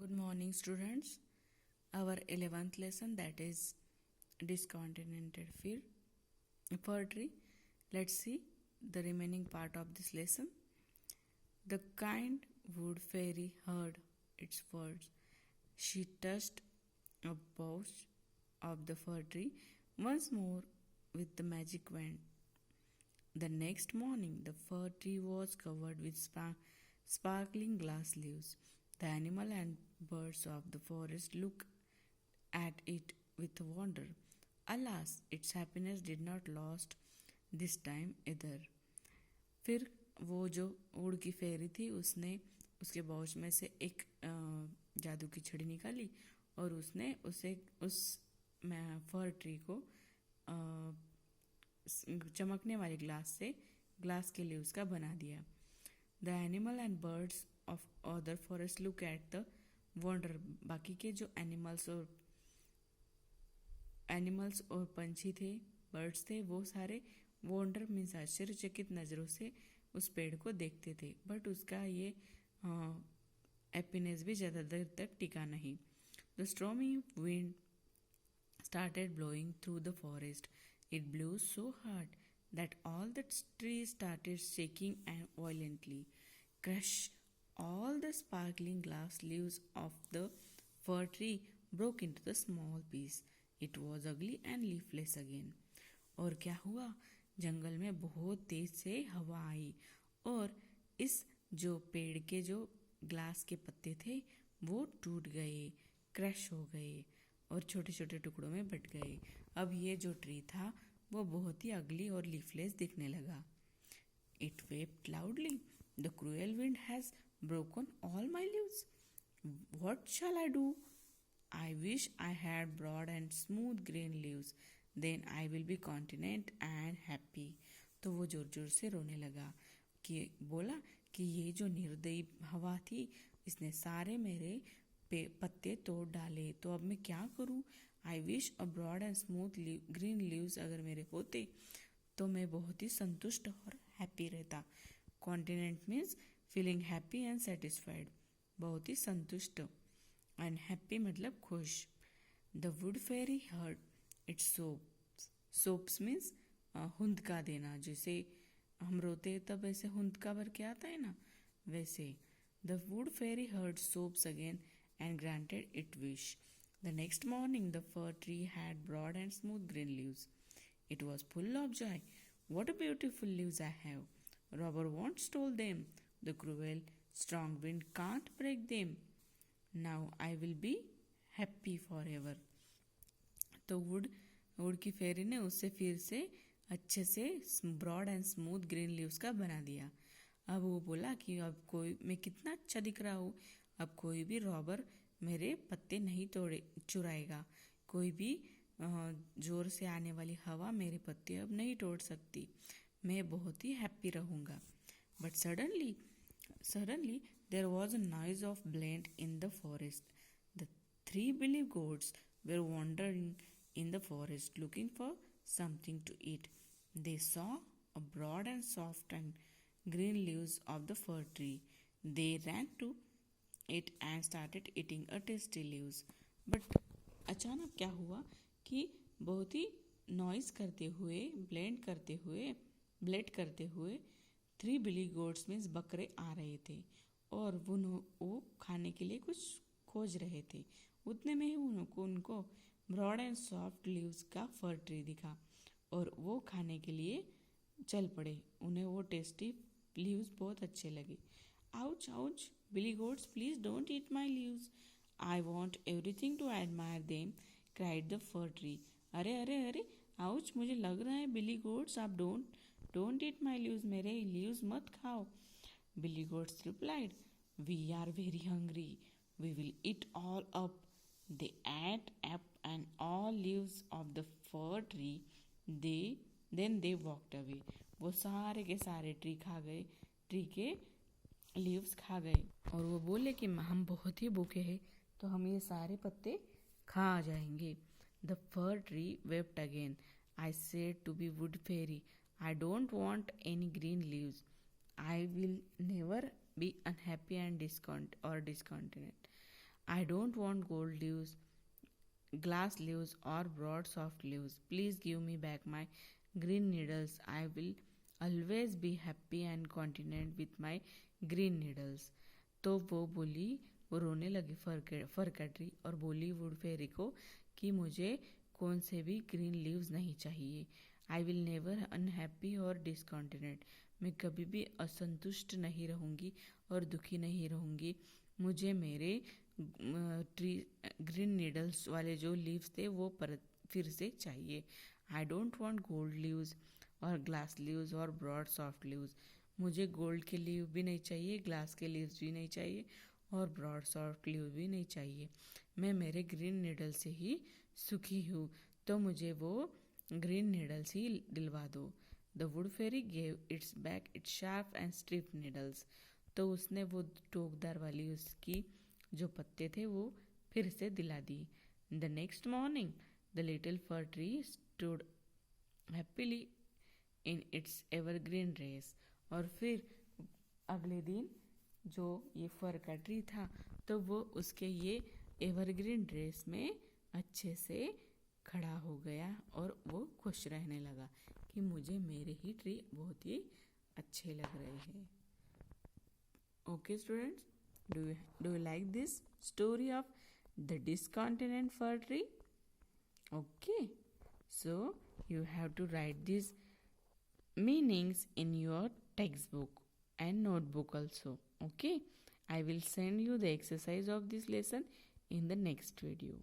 Good morning, students. Our 11th lesson, that is discontinued poetry. Let's see the remaining part of this lesson. The kind wood fairy heard its words. She touched a bough of the fir tree once more with the magic wand. The next morning, the fir tree was covered with sparkling glass leaves. The animal and birds of the forest looked at it with wonder. Alas, its happiness did not last this time either. फिर वो जो उड़ की फेरी थी उसने उसके बाउच में से एक जादू की छड़ी निकाली और उसने उसे उस फर ट्री को चमकने वाले ग्लास के लिए उसका बना दिया. The animal and birds of other forest look at the wonder. बाकी के जो एनिमल्स और पंछी थे, बर्ड्स थे, वो सारे वंडर मीन्स आश्चर्यचकित नज़रों से उस पेड़ को देखते थे. बट उसका ये हैप्पीनेस भी ज़्यादा देर तक टिका नहीं. The stormy wind started blowing through the forest. It blew so hard that all the trees started shaking and violently. Crash! All the sparkling glass leaves of the fir tree broke into the small piece. It was ugly and leafless again. और क्या हुआ? जंगल में बहुत तेज से हवा आई और इस जो पेड़ के जो ग्लास के पत्ते थे वो टूट गए, क्रश हो गए और छोटे छोटे टुकड़ों में बट गए. अब ये जो ट्री था वो बहुत ही अगली और लीफलेस दिखने लगा. It wept loudly. The cruel wind has broken all my leaves. What shall I do? I wish I had broad and smooth green leaves. Then I will be continent and happy. तो वो जोर जोर से रोने लगा कि बोला कि ये जो निर्दयी हवा थी इसने सारे मेरे पत्ते तोड़ डाले, तो अब मैं क्या करूं? I wish a broad and smooth green leaves अगर मेरे होते तो मैं बहुत ही संतुष्ट और हैप्पी रहता. Continent means feeling happy and satisfied, बहुत ही संतुष्ट. एंड हैप्पी मतलब खुश. The wood fairy heard its sobs. Sobs means हुंदका देना. जैसे हम रोते तब ऐसे हुंदका भर के आता है ना, वैसे. The wood fairy heard sobs again and granted it wish. The next morning the fir tree had broad and smooth green leaves. It was full of joy. What a beautiful leaves I have. Robber won't stole them. The cruel strong wind can't break them. Now I will be happy forever. तो wood की fairy ने उससे फिर से अच्छे से broad and smooth green leaves का बना दिया. अब वो बोला कि अब कोई मैं कितना अच्छा दिख रहा हूँ, अब कोई भी रॉबर मेरे पत्ते नहीं चुराएगा. कोई भी जोर से आने वाली हवा मेरे पत्ते अब नहीं तोड़ सकती. मैं बहुत ही हैप्पी रहूँगा. But suddenly there was a noise of bleat in the forest. The 3 billy goats were wandering in the forest looking for something to eat. They saw a broad and soft and green leaves of the fir tree. They ran to it and started eating a tasty leaves. But अचानक क्या हुआ कि बहुत ही noise करते हुए, blade करते हुए 3 बिली goats means बकरे आ रहे थे और वो खाने के लिए कुछ खोज रहे थे. उतने में ही उनको ब्रॉड एंड सॉफ्ट लीव्स का फर ट्री दिखा और वो खाने के लिए चल पड़े. उन्हें वो टेस्टी लीव्स बहुत अच्छे लगे. Ouch, ouch, Billy goats, please don't eat my leaves. I want everything to admire them, cried the fir tree. अरे अरे अरे, ouch, मुझे लग रहा है बिली गोट्स, आप don't eat my leaves, मेरे leaves मत खाओ. Billy goats replied, we are very hungry, we will eat all up. They ate up and all leaves of the fir tree. Then they walked away. वो सारे के सारे tree के leaves खा गए और वो बोले कि हम बहुत ही भूखे हैं तो हम ये सारे पत्ते खा जाएंगे. The fir tree wept again. I said to be wood fairy, I don't want any green leaves. I will never be unhappy and discontent. I don't want gold leaves, glass leaves, or broad soft leaves. Please give me back my green needles. I will always be happy and content with my green needles. तो वो बोली, वो रोने लगी फर कटरी और बोली would फेरी को कि मुझे कौन से भी ग्रीन लीव्स नहीं चाहिए. आई विल नेवर अनहैप्पी और डिसकॉन्टिनेंट. मैं कभी भी असंतुष्ट नहीं रहूँगी और दुखी नहीं रहूँगी. मुझे मेरे ट्री ग्रीन नीडल्स वाले जो लीव्स थे वो फिर से चाहिए. आई डोंट वॉन्ट गोल्ड लीव्स और ग्लास लीव्स और ब्रॉड सॉफ्ट लीव्स. मुझे गोल्ड के लीव भी नहीं चाहिए, ग्लास के लीव्स भी नहीं चाहिए और ब्रॉड सॉफ्ट लीव भी नहीं चाहिए. मैं मेरे ग्रीन नीडल से ही सुखी हूँ, तो मुझे वो ग्रीन नीडल्स ही दिलवा दो. The wood fairy gave its back its sharp and strip needles. तो उसने वो टोकदार वाली उसकी जो पत्ते थे वो फिर से दिला दी. The next morning the little fir tree stood happily in its evergreen dress. और फिर अगले दिन जो ये फर का ट्री था तो वो उसके ये एवरग्रीन ड्रेस में अच्छे से खड़ा हो गया और वो खुश रहने लगा कि मुझे मेरे ही ट्री बहुत ही अच्छे लग रहे हैं. Okay students, do you like this story of the discontinent fir tree? Okay, so you have to write these meanings in your textbook and notebook also. Okay, I will send you the exercise of this lesson in the next video.